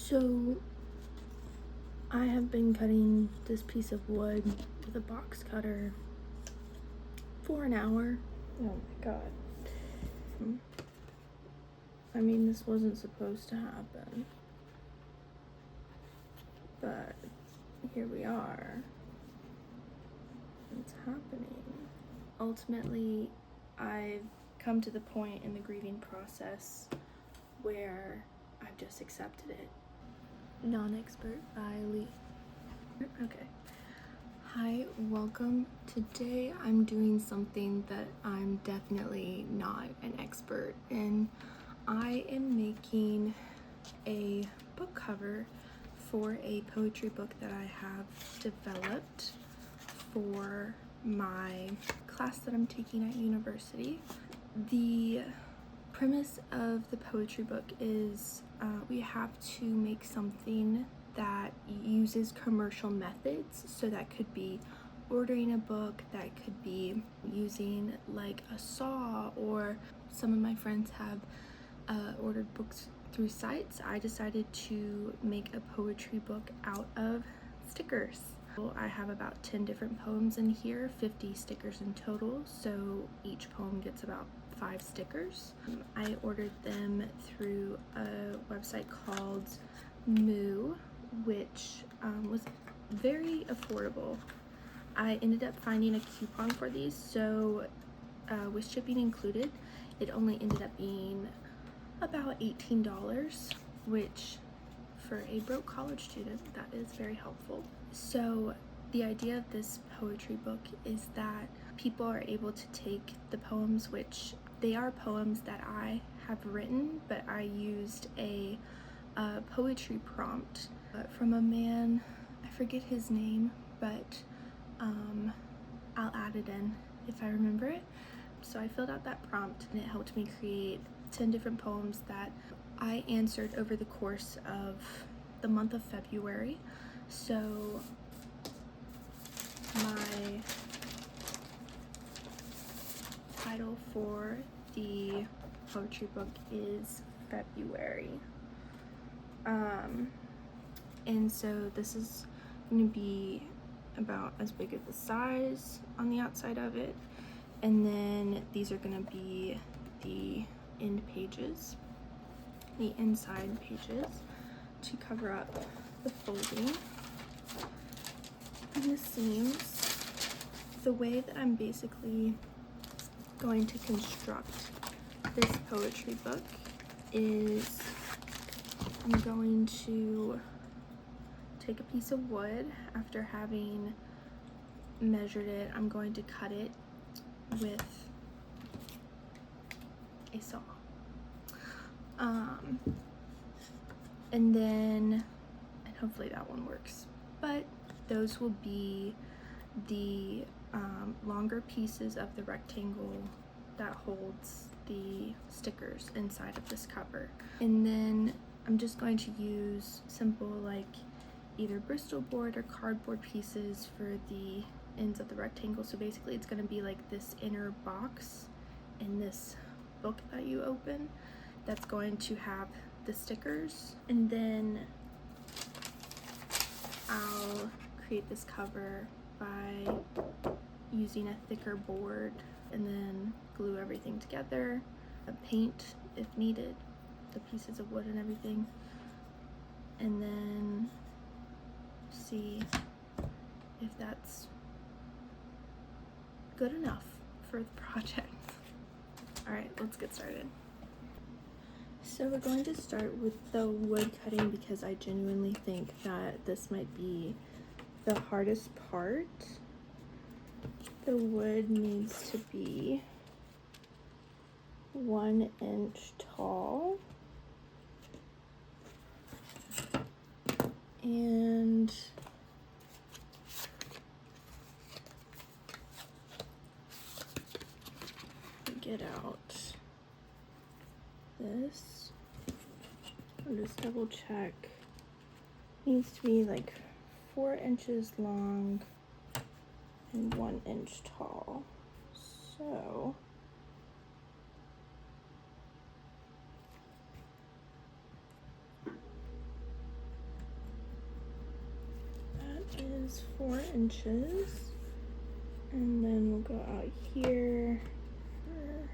So I have been cutting this piece of wood with a box cutter for an hour. Oh my god. I mean, this wasn't supposed to happen, but here we are. It's happening. Ultimately, I've come to the point in the grieving process where I've just accepted it. Non-expert by Lee. Okay. Hi, welcome. Today I'm doing something that I'm definitely not an expert in. I am making a book cover for a poetry book that I have developed for my class that I'm taking at university. The premise of the poetry book is we have to make something that uses commercial methods. So that could be ordering a book, that could be using like a saw, or some of my friends have ordered books through sites. I decided to make a poetry book out of stickers. I have about 10 different poems in here, 50 stickers in total, so each poem gets about 5 stickers. I ordered them through a website called Moo, which was very affordable. I ended up finding a coupon for these, so with shipping included, it only ended up being about $18, which for a broke college student, that is very helpful. So the idea of this poetry book is that people are able to take the poems, which they are poems that I have written, but I used a poetry prompt from a man, I forget his name, but I'll add it in if I remember it. So I filled out that prompt and it helped me create 10 different poems that I answered over the course of the month of February. So my title for the poetry book is February. And so this is going to be about as big as the size on the outside of it. And then these are going to be the end pages, the inside pages, to cover up the folding and the seams. The way that I'm basically going to construct this poetry book is I'm going to take a piece of wood. After having measured it, I'm going to cut it with a saw. And then, and hopefully that one works, but those will be the longer pieces of the rectangle that holds the stickers inside of this cover. And then I'm just going to use simple like either Bristol board or cardboard pieces for the ends of the rectangle. So basically it's going to be like this inner box in this book that you open that's going to have the stickers. And then I'll create this cover by using a thicker board and then glue everything together, paint if needed, the pieces of wood and everything, and then see if that's good enough for the project. Alright, let's get started. So we're going to start with the wood cutting because I genuinely think that this might be the hardest part. The wood needs to be 1 inch tall. And get out this. I'll just double check. Needs to be like 4 inches long and 1 inch tall. So is 4 inches. And then we'll go out here for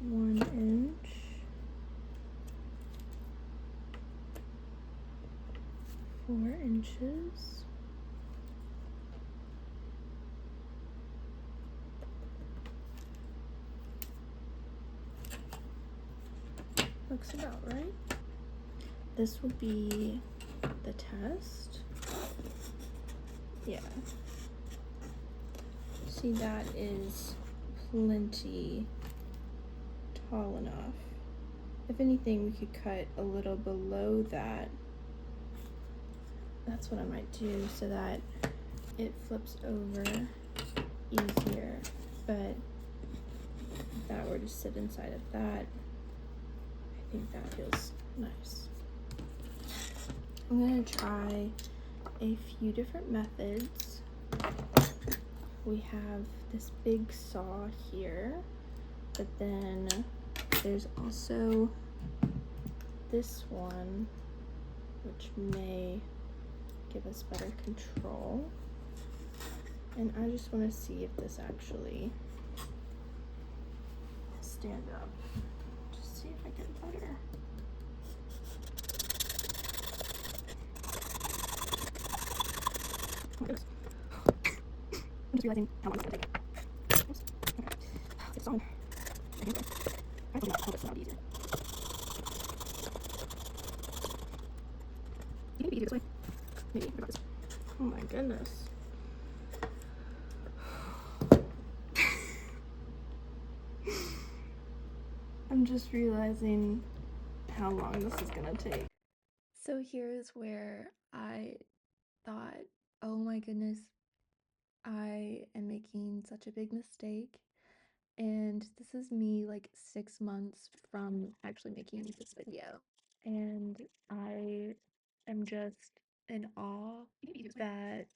1 inch. Four inches. Looks about right. This will be the test. Yeah. See, that is plenty tall enough. If anything, we could cut a little below that. That's what I might do so that it flips over easier. But if that were to sit inside of that, I think that feels nice. I'm gonna try a few different methods. We have this big saw here, but then there's also this one, which may give us better control. And I just want to see if this actually stand up. Just see if I get better. Oops. I'm just realizing how long it's gonna take. Oops. Okay. It's on. I think I hope it's not easier. Maybe easier this way. Maybe. What about this? Oh my goodness. I'm just realizing how long this is gonna take. So here's where I thought, oh my goodness, I am making such a big mistake. And this is me like 6 months from actually making this video. And I am just in awe that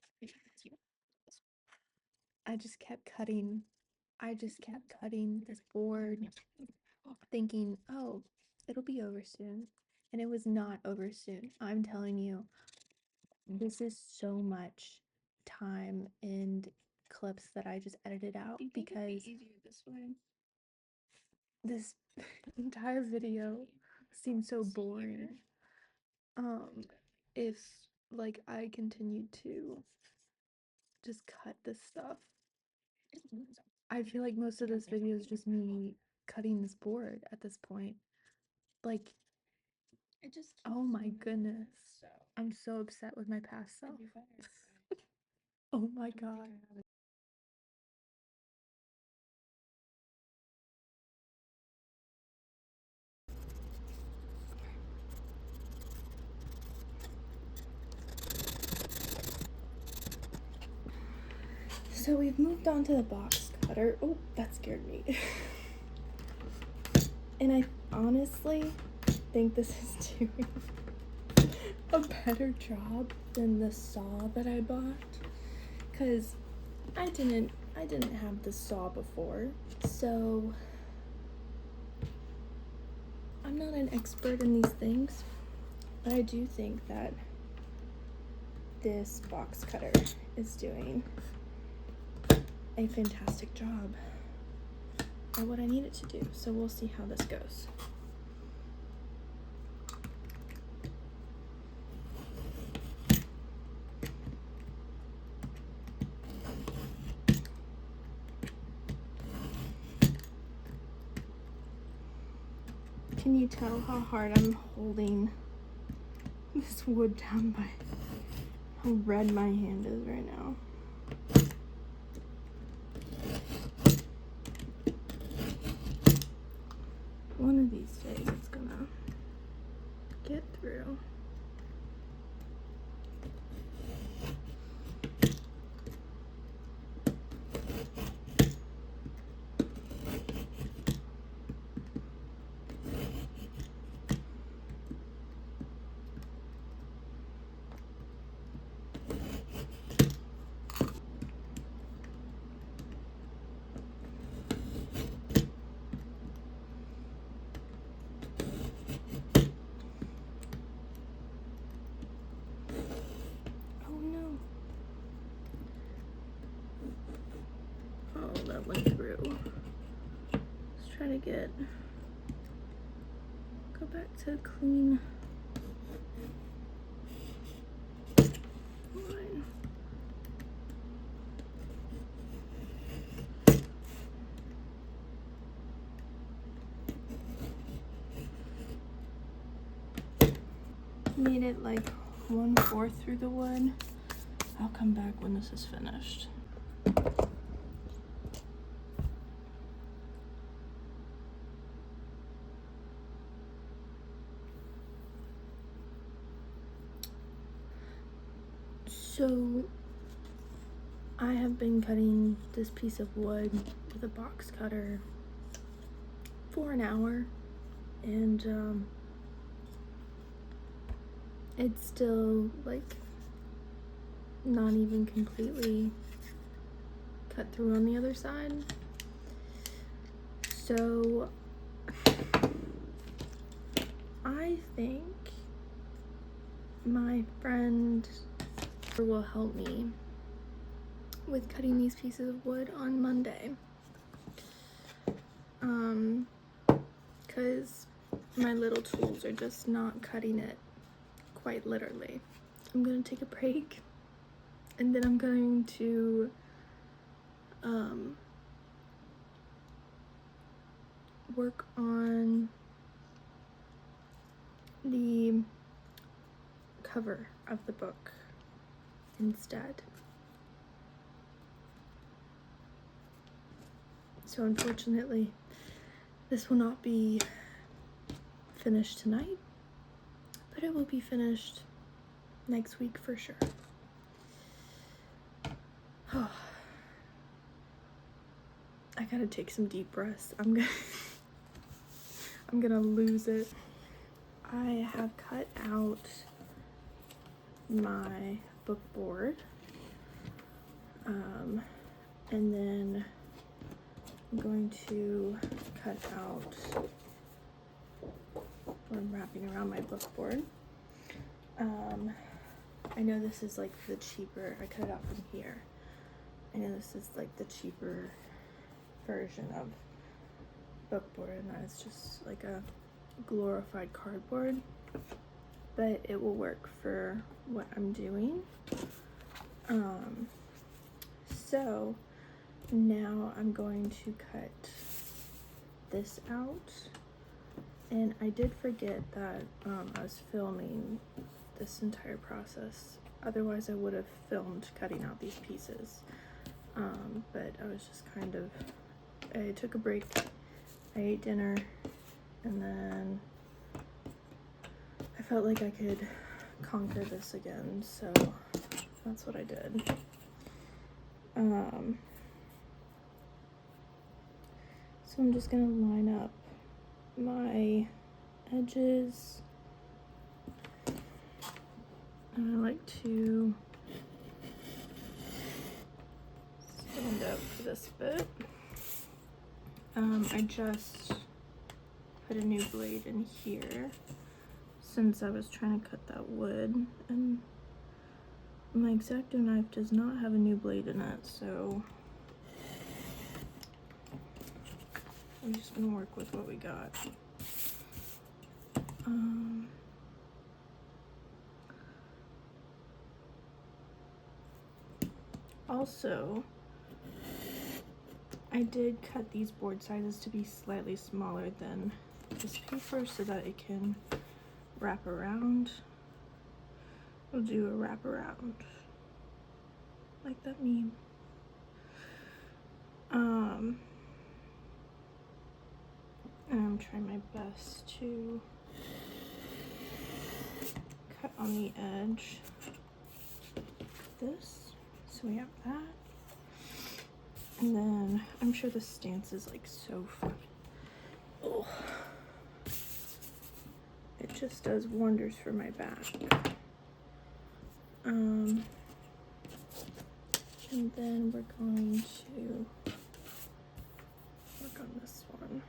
I just kept cutting. I just kept cutting this board thinking, oh, it'll be over soon. And it was not over soon. I'm telling you, this is so much time and clips that I just edited out because this entire video seems so boring. If like I continued to just cut this stuff, I feel like most of this video is just me cutting this board at this point. Like, oh my goodness. I'm so upset with my past self. Oh my god. So we've moved on to the box cutter. Oh, that scared me. And I honestly think this is doing a better job than the saw that I bought, because I didn't have the saw before, so I'm not an expert in these things, but I do think that this box cutter is doing a fantastic job at what I need it to do. So we'll see how this goes. Can you tell how hard I'm holding this wood down by how red my hand is right now? One of these days it's gonna get through. forget. Go back to clean line. Made it like 1/4 through the wood. I'll come back when this is finished. So I have been cutting this piece of wood with a box cutter for an hour, and it's still like not even completely cut through on the other side. So I think my friend will help me with cutting these pieces of wood on Monday, because my little tools are just not cutting it quite literally. I'm gonna take a break, and then I'm going to work on the cover of the book instead. So unfortunately, this will not be finished tonight, but it will be finished next week for sure. Oh, I gotta take some deep breaths. I'm gonna lose it. I have cut out my book board, and then I'm going to cut out, or I'm wrapping around my book board. I know this is like the cheaper, I cut it out from here. I know this is like the cheaper version of book board, and that is just like a glorified cardboard, but it will work for what I'm doing. So now I'm going to cut this out, and I did forget that I was filming this entire process. Otherwise I would have filmed cutting out these pieces, but I was just kind of, I took a break, I ate dinner, and then I felt like I could conquer this again, so that's what I did. So I'm just gonna line up my edges. And I like to stand up for this bit. I just put a new blade in here since I was trying to cut that wood, and my X-Acto knife does not have a new blade in it, so I'm just gonna work with what we got. Also, I did cut these board sizes to be slightly smaller than this paper so that it can wrap around. We'll do a wrap around, like that meme. And I'm trying my best to cut on the edge like this. So we have that. And then I'm sure the stance is like so fun. Oh, it just does wonders for my back. And then we're going to work on this one.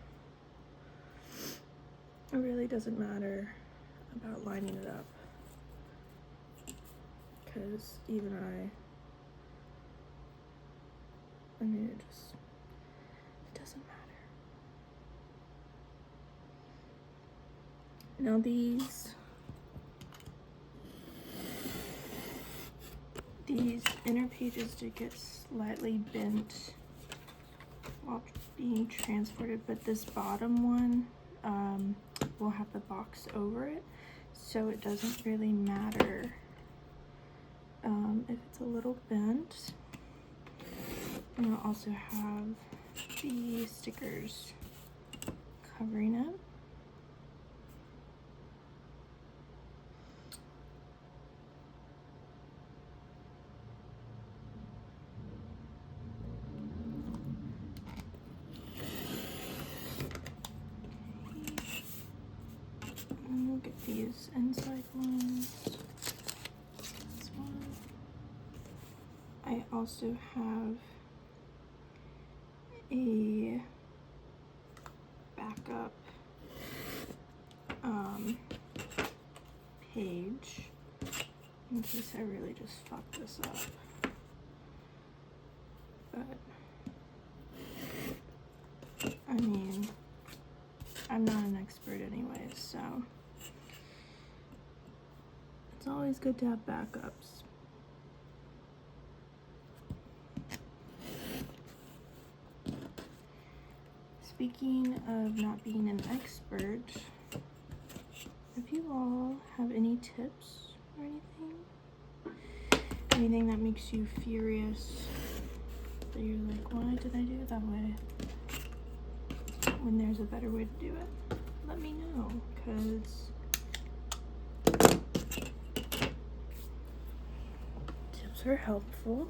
It really doesn't matter about lining it up, because even I mean, it doesn't matter. Now these inner pages did get slightly bent while being transported, but this bottom one will have the box over it, so it doesn't really matter if it's a little bent. And I'll also have the stickers covering it. And we'll get these inside ones. This one. I also have a backup page in case I really just fuck this up. But I mean, I'm not an expert anyways, so it's always good to have backups. Speaking of not being an expert, if you all have any tips or anything that makes you furious, that you're like, why did I do it that way? When there's a better way to do it, let me know, because tips are helpful.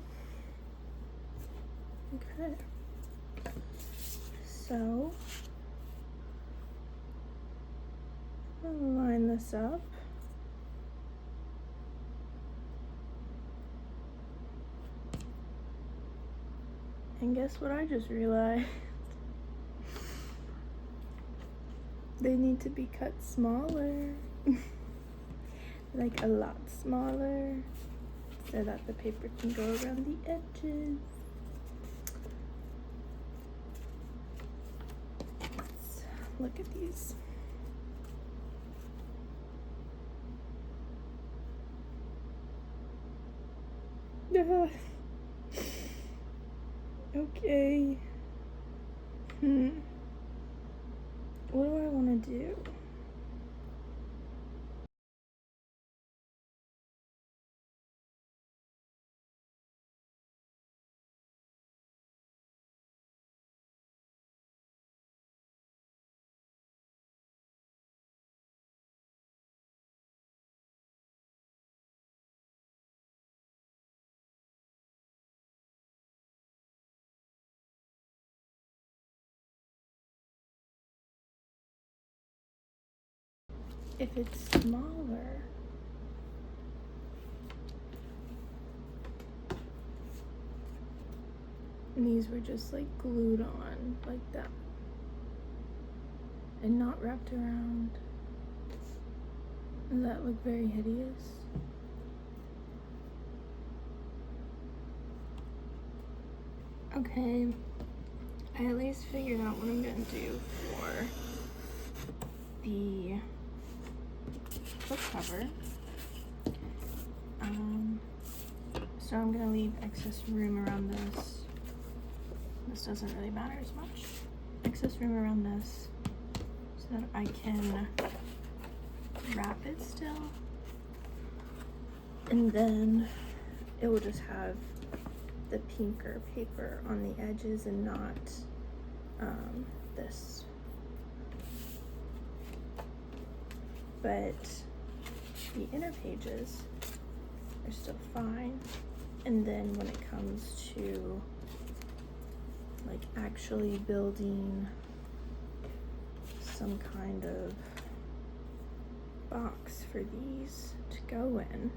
Okay. So, I'm gonna line this up. And guess what I just realized? They need to be cut smaller. Like a lot smaller, so that the paper can go around the edges. Look at these. Okay. What do I want to do? If it's smaller, and these were just like glued on like that and not wrapped around, does that look very hideous? Okay, I at least figured out what I'm gonna do for the book cover. So I'm gonna leave excess room around this. This doesn't really matter as much. Excess room around this so that I can wrap it still. And then it will just have the pinker paper on the edges and not this. But the inner pages are still fine. And then when it comes to like actually building some kind of box for these to go in,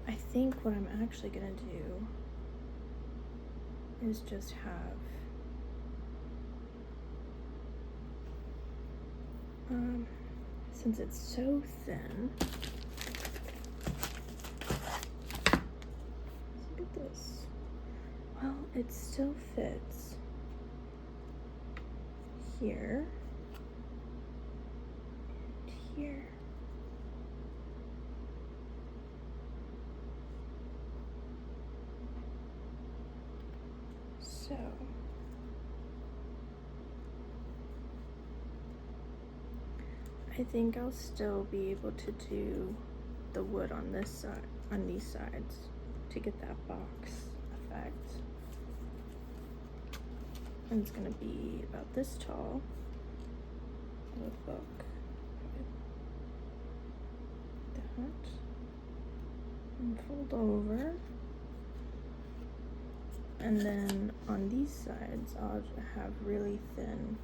I think what I'm actually gonna do is just have since it's so thin, look at this. Well, it still fits here. here. So I think I'll still be able to do the wood on this side, on these sides, to get that box effect. And it's gonna be about this tall of a book. That. And fold over. And then on these sides, I'll have really thin,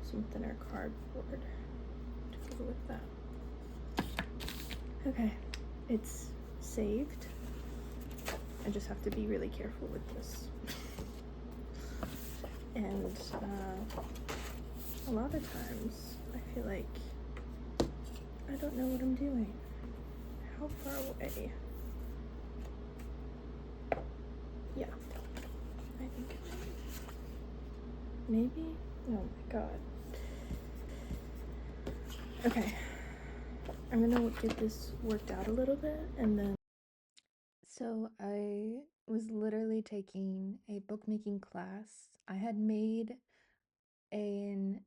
some thinner cardboard to go with that. Okay, it's saved. I just have to be really careful with this. And a lot of times I feel like I don't know what I'm doing. How far away? Yeah, I think maybe. Oh my god. Okay, I'm gonna get this worked out a little bit and then. So I was literally taking a bookmaking class. I had made an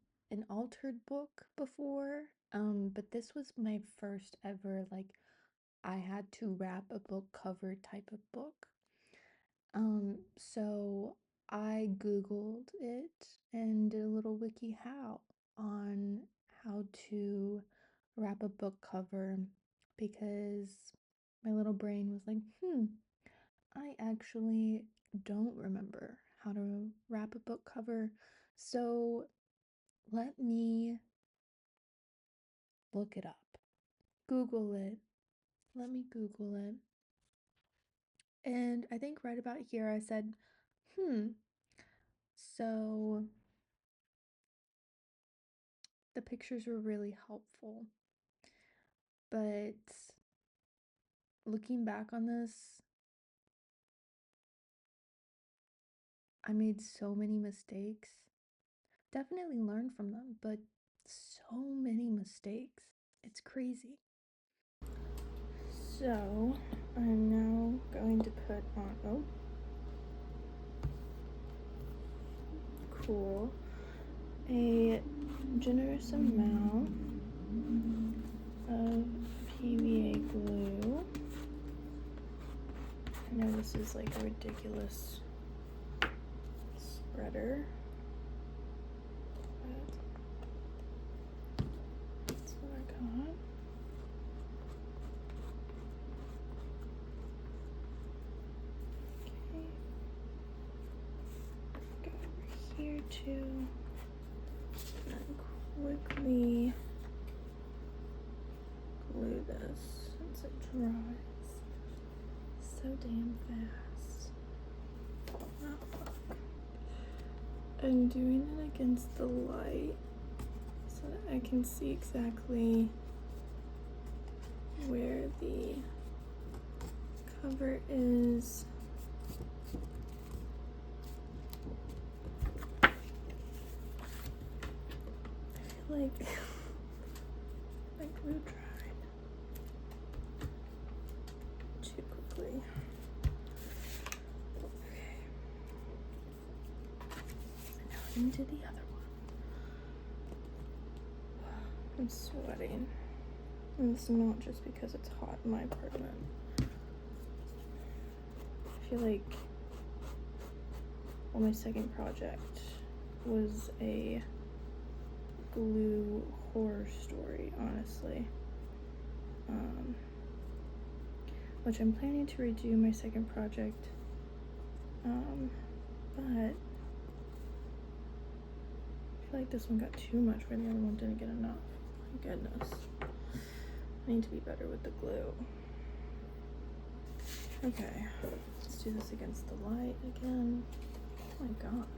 altered book before, but this was my first ever, like, I had to wrap a book cover type of book. So I Googled it and did a little wiki how on how to wrap a book cover because my little brain was like, I actually don't remember how to wrap a book cover. So let me look it up. Google it. Let me Google it. And I think right about here I said, so the pictures were really helpful. But looking back on this, I made so many mistakes. Definitely learned from them, but so many mistakes. It's crazy. So I'm now going to put on, cool, a generous amount of PVA glue. I know this is like a ridiculous spreader, but that's what I got. Okay, go over here too, and quickly glue this since it dries so damn fast. Oh, fuck. I'm doing it against the light so that I can see exactly where the cover is. I feel like my glue dried too quickly. Okay. Now into the other one. I'm sweating. And it's not just because it's hot in my apartment. I feel like, well, my second project was a glue horror story, honestly. Which I'm planning to redo my second project. But I feel like this one got too much where the other one didn't get enough. My goodness. I need to be better with the glue. Okay, let's do this against the light again. Oh my god.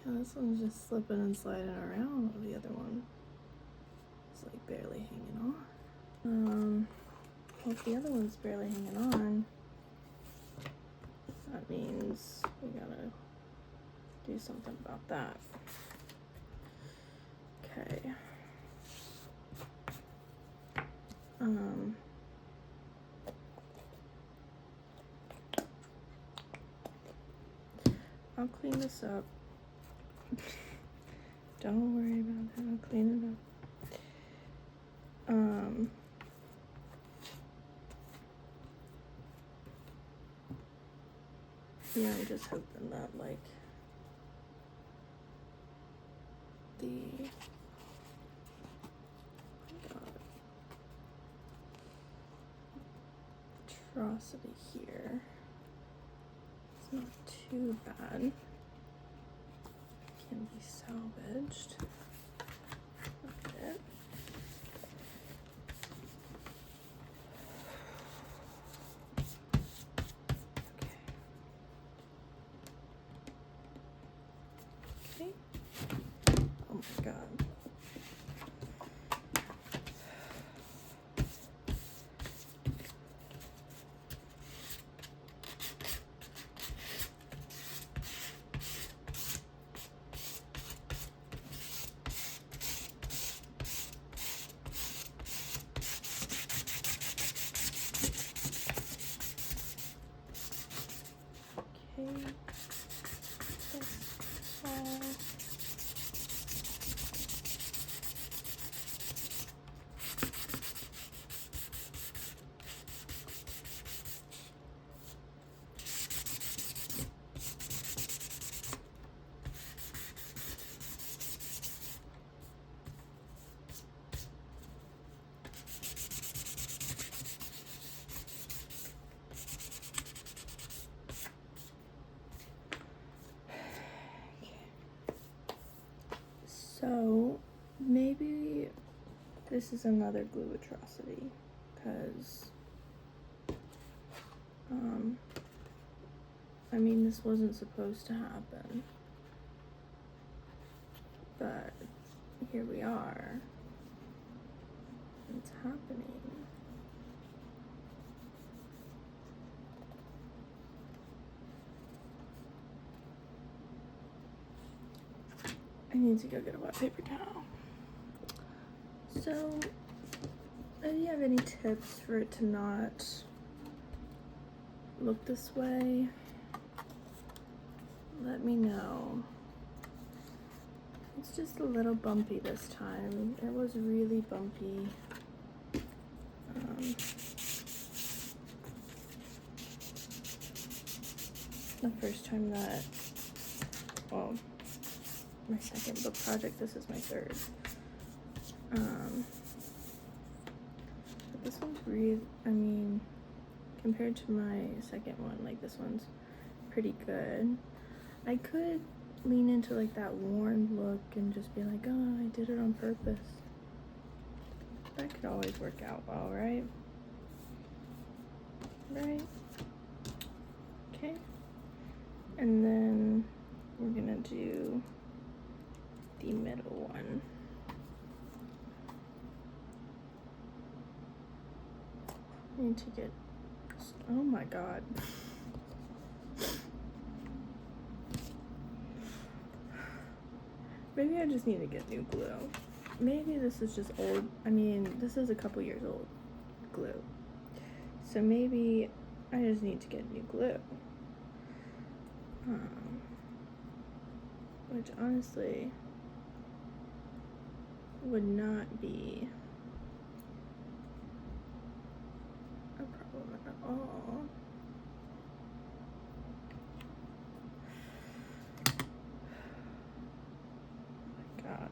Yeah, this one's just slipping and sliding around while the other one is like barely hanging on. Well, if the other one's barely hanging on, that means we gotta do something about that. Okay. I'll clean this up. Don't worry about that. I'll clean it up. Yeah, I'm just hoping that like the atrocity here is not too bad. Can be salvaged a bit. Okay. Oh my god. Okay. That's all. So maybe this is another glue atrocity, because I mean, this wasn't supposed to happen, but here we are. It's happening. I need to go get a wet paper towel. So, do you have any tips for it to not look this way? Let me know. It's just a little bumpy this time. It was really bumpy. The first time that, well, my second book project, this is my third. But this one's really, I mean, compared to my second one, like this one's pretty good. I could lean into like that worn look and just be like, oh, I did it on purpose. That could always work out well, right? Right? Okay. And then we're gonna do the middle one. I need to get, oh my god. Maybe I just need to get new glue. Maybe this is just old. I mean, this is a couple years old glue. So maybe I just need to get new glue. Which honestly would not be a problem at all. Oh my god.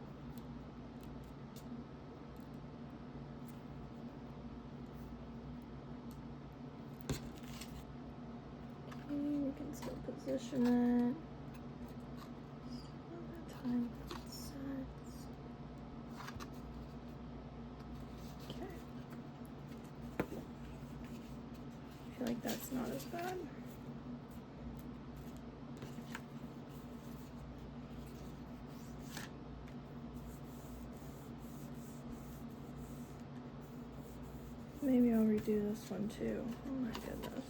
Okay, we can still position it. Time sets. Okay. I feel like that's not as bad. Maybe I'll redo this one too. Oh my goodness.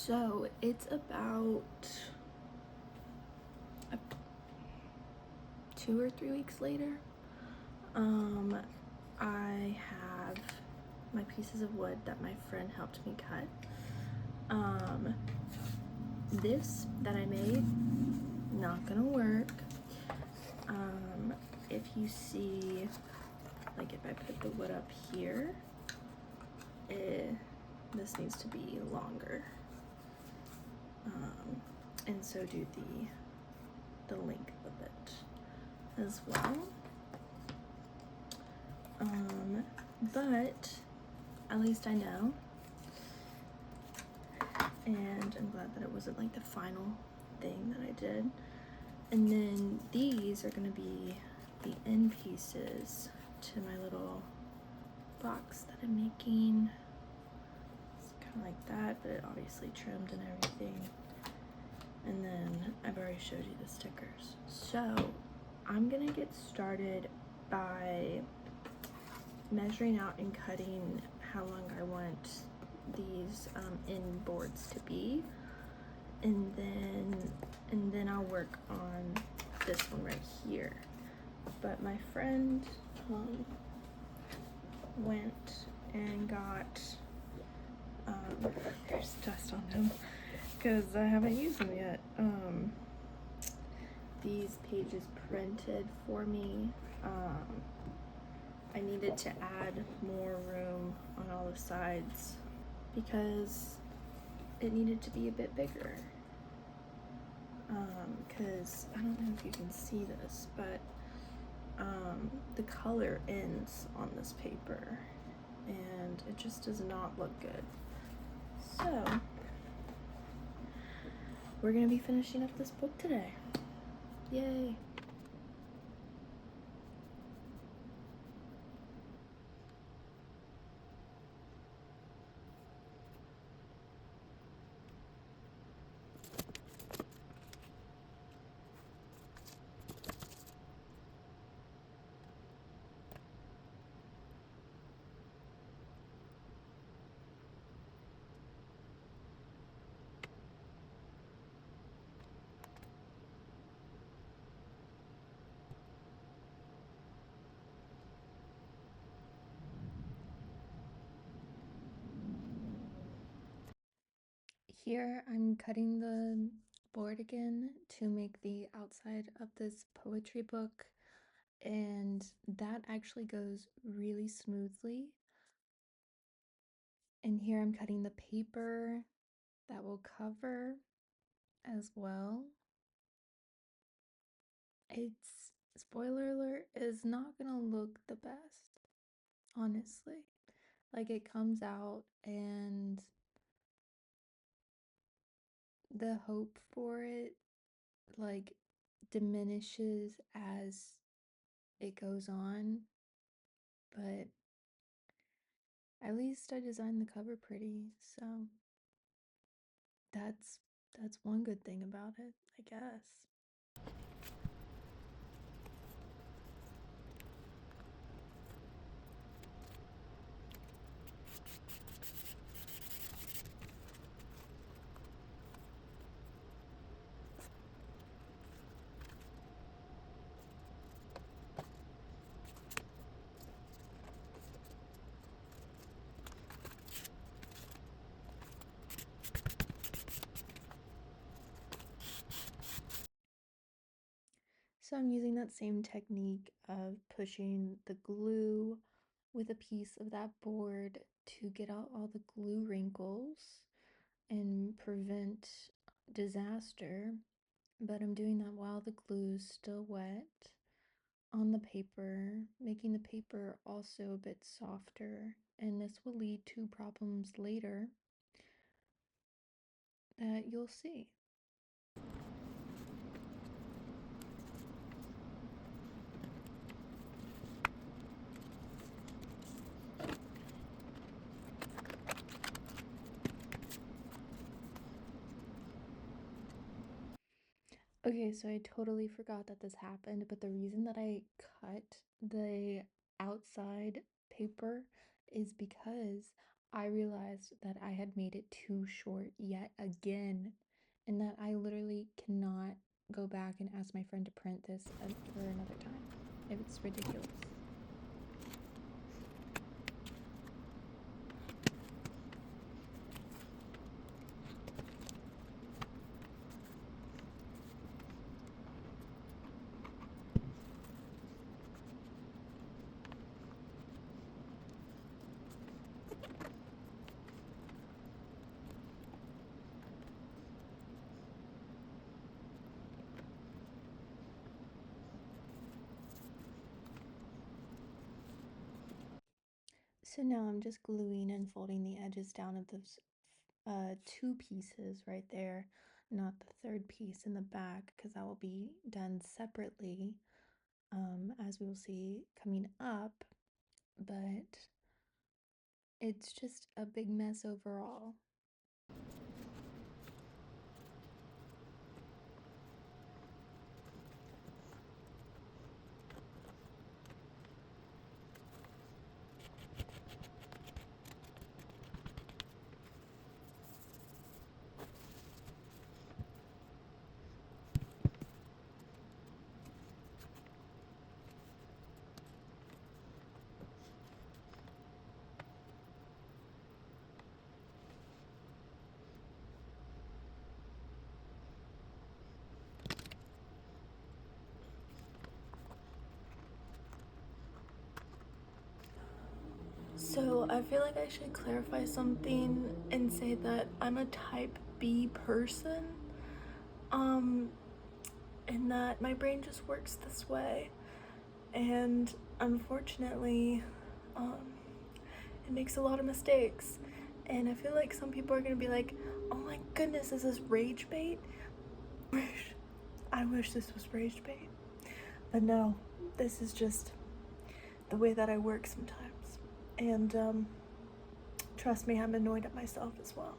So it's about 2 or 3 weeks later. I have my pieces of wood that my friend helped me cut. This that I made, not gonna work. If you see, like if I put the wood up here, this needs to be longer. And so do the length of it as well. But at least I know, and I'm glad that it wasn't like the final thing that I did. And then these are gonna be the end pieces to my little box that I'm making. It's kind of like that, but it obviously trimmed and everything. And then I've already showed you the stickers. So I'm gonna get started by measuring out and cutting how long I want these end boards to be, and then I'll work on this one right here. But my friend went and got there's dust on them because I haven't used them yet. These pages printed for me. I needed to add more room on all the sides because it needed to be a bit bigger. Because I don't know if you can see this, but the color ends on this paper and it just does not look good. So we're gonna be finishing up this book today. Yay! Here I'm cutting the board again to make the outside of this poetry book, and that actually goes really smoothly. And here I'm cutting the paper that will cover as well. It's, spoiler alert, is not gonna look the best, honestly. Like it comes out and the hope for it like diminishes as it goes on, but at least I designed the cover pretty, so that's one good thing about it, I guess. So I'm using that same technique of pushing the glue with a piece of that board to get out all the glue wrinkles and prevent disaster, but I'm doing that while the glue is still wet on the paper, making the paper also a bit softer, and this will lead to problems later that you'll see. Okay, so I totally forgot that this happened, but the reason that I cut the outside paper is because I realized that I had made it too short yet again, and that I literally cannot go back and ask my friend to print this for another time. It's ridiculous. So now I'm just gluing and folding the edges down of those two pieces right there, not the third piece in the back, because that will be done separately, as we will see coming up. But it's just a big mess overall. So I feel like I should clarify something and say that I'm a type B person, and that my brain just works this way, and unfortunately, it makes a lot of mistakes. And I feel like some people are gonna be like, oh my goodness, is this rage bait? I wish this was rage bait, but no, this is just the way that I work sometimes. And trust me, I'm annoyed at myself as well.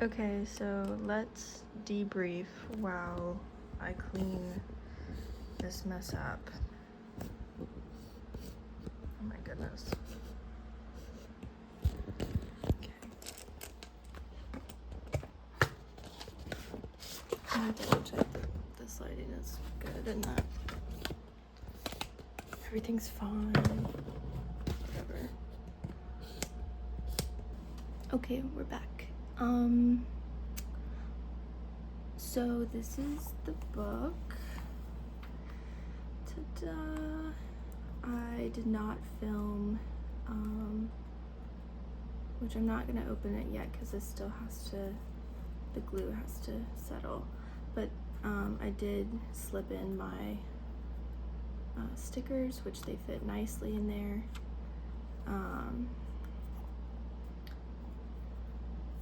Okay, so let's debrief while I clean this mess up. Oh my goodness. Okay. Let me double check that this lighting is good and that everything's fine. Whatever. Okay, we're back. So this is the book. Ta-da! I did not film, which I'm not gonna open it yet because this still has to, the glue has to settle. But I did slip in my stickers, which they fit nicely in there.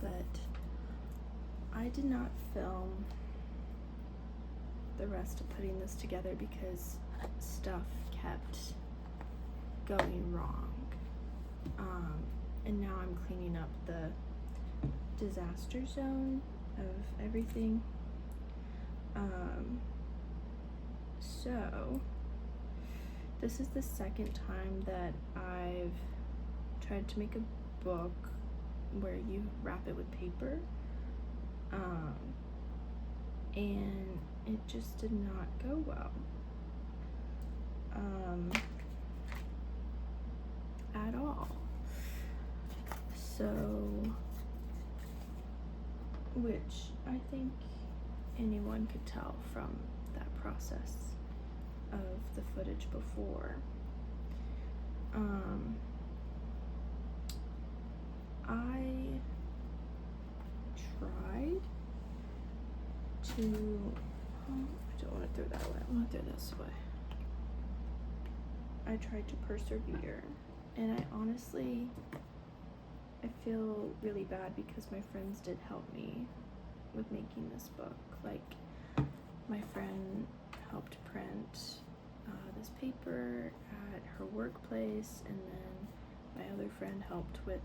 But I did not film the rest of putting this together because stuff kept going wrong. And now I'm cleaning up the disaster zone of everything. So this is the second time that I've tried to make a book where you wrap it with paper, and it just did not go well, at all. So, which I think anyone could tell from that process of the footage before. I tried to, I don't want to throw that away, I want to throw this away. I tried to persevere, and I honestly, I feel really bad because my friends did help me with making this book. Like, my friend helped print this paper at her workplace, and then my other friend helped with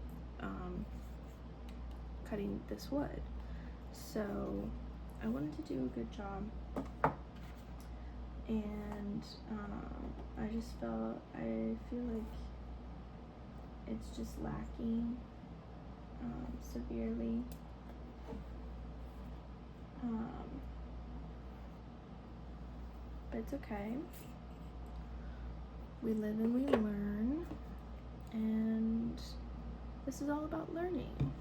cutting this wood. So I wanted to do a good job, and I feel like it's just lacking severely. But it's okay. We live and we learn, and this is all about learning.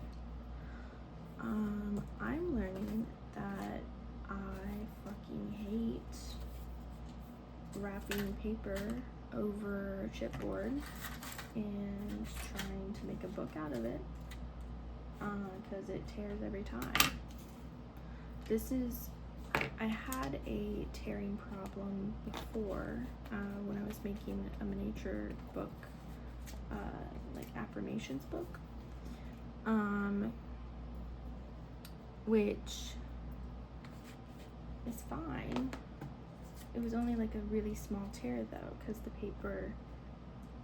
I'm learning that I fucking hate wrapping paper over chipboard and trying to make a book out of it, because it tears every time. I had a tearing problem before when I was making a miniature book, like affirmations book, which is fine. It was only like a really small tear though, because the paper,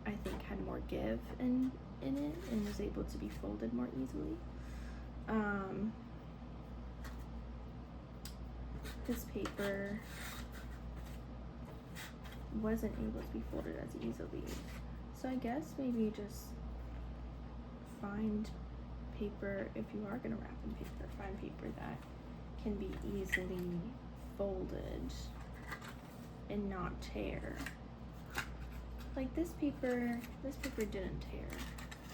I think, had more give in it and was able to be folded more easily. This paper wasn't able to be folded as easily. So I guess maybe just find paper, if you are gonna wrap in paper, find paper that can be easily folded and not tear. Like this paper didn't tear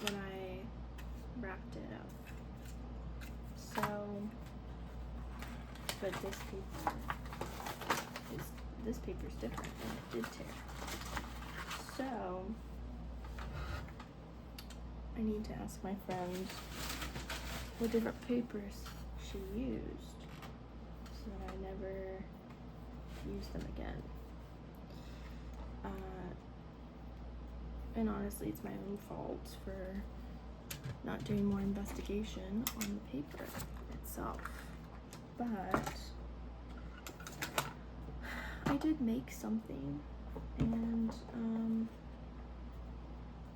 when I wrapped it up. So, but this paper's different and it did tear. So I need to ask my friend what different papers she used so that I never use them again. And honestly, it's my own fault for not doing more investigation on the paper itself. But I did make something, and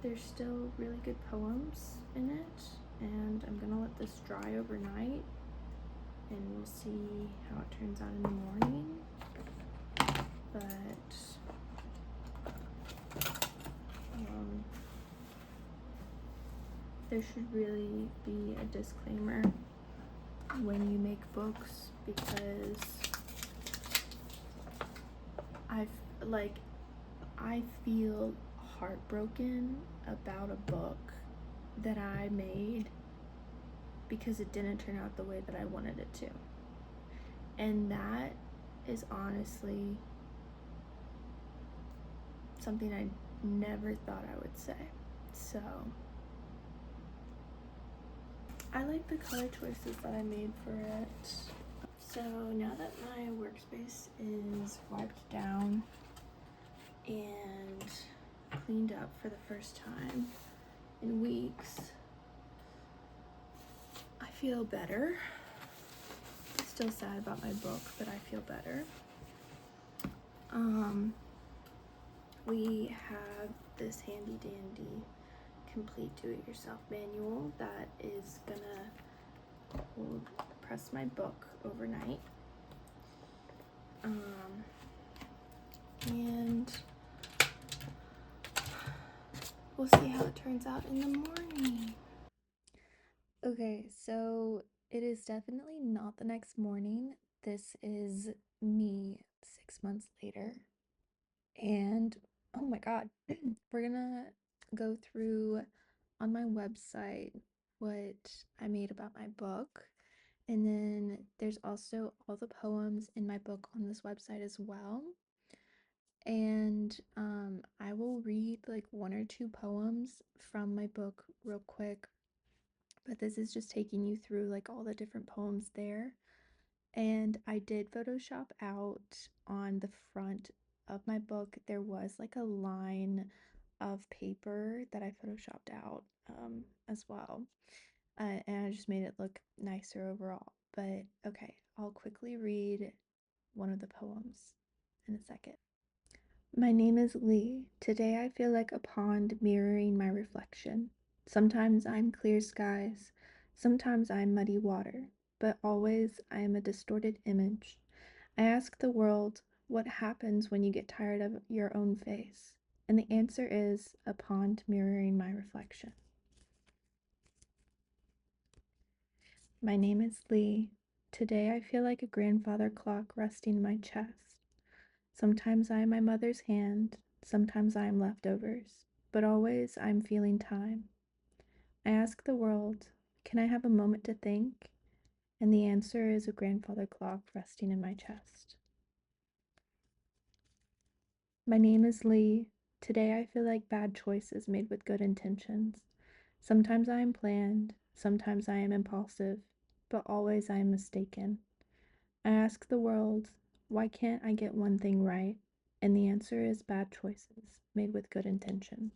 there's still really good poems in it, and I'm gonna let this dry overnight and we'll see how it turns out in the morning. But there should really be a disclaimer when you make books, because I feel heartbroken about a book that I made because it didn't turn out the way that I wanted it to. And that is honestly something I never thought I would say. So I like the color choices that I made for it. So now that my workspace is wiped down and cleaned up for the first time in weeks, I feel better. Still sad about my book, but I feel better. We have this handy dandy complete do-it-yourself manual that is gonna press my book overnight. And we'll see how it turns out in the morning. Okay, so it is definitely not the next morning. This is me 6 months later. And oh my God, we're gonna go through on my website what I made about my book. And then there's also all the poems in my book on this website as well. And I will read like 1 or 2 poems from my book real quick. But this is just taking you through like all the different poems there. And I did Photoshop out on the front of my book, there was like a line of paper that I Photoshopped out as well. And I just made it look nicer overall. But okay, I'll quickly read one of the poems in a second. My name is Lee. Today I feel like a pond mirroring my reflection. Sometimes I'm clear skies, sometimes I'm muddy water, but always I am a distorted image. I ask the world, what happens when you get tired of your own face? And the answer is a pond mirroring my reflection. My name is Lee. Today I feel like a grandfather clock resting my chest. Sometimes I am my mother's hand, sometimes I am leftovers, but always I am feeling time. I ask the world, can I have a moment to think? And the answer is a grandfather clock resting in my chest. My name is Lee. Today I feel like bad choices made with good intentions. Sometimes I am planned, sometimes I am impulsive, but always I am mistaken. I ask the world, why can't I get one thing right? And the answer is bad choices made with good intentions.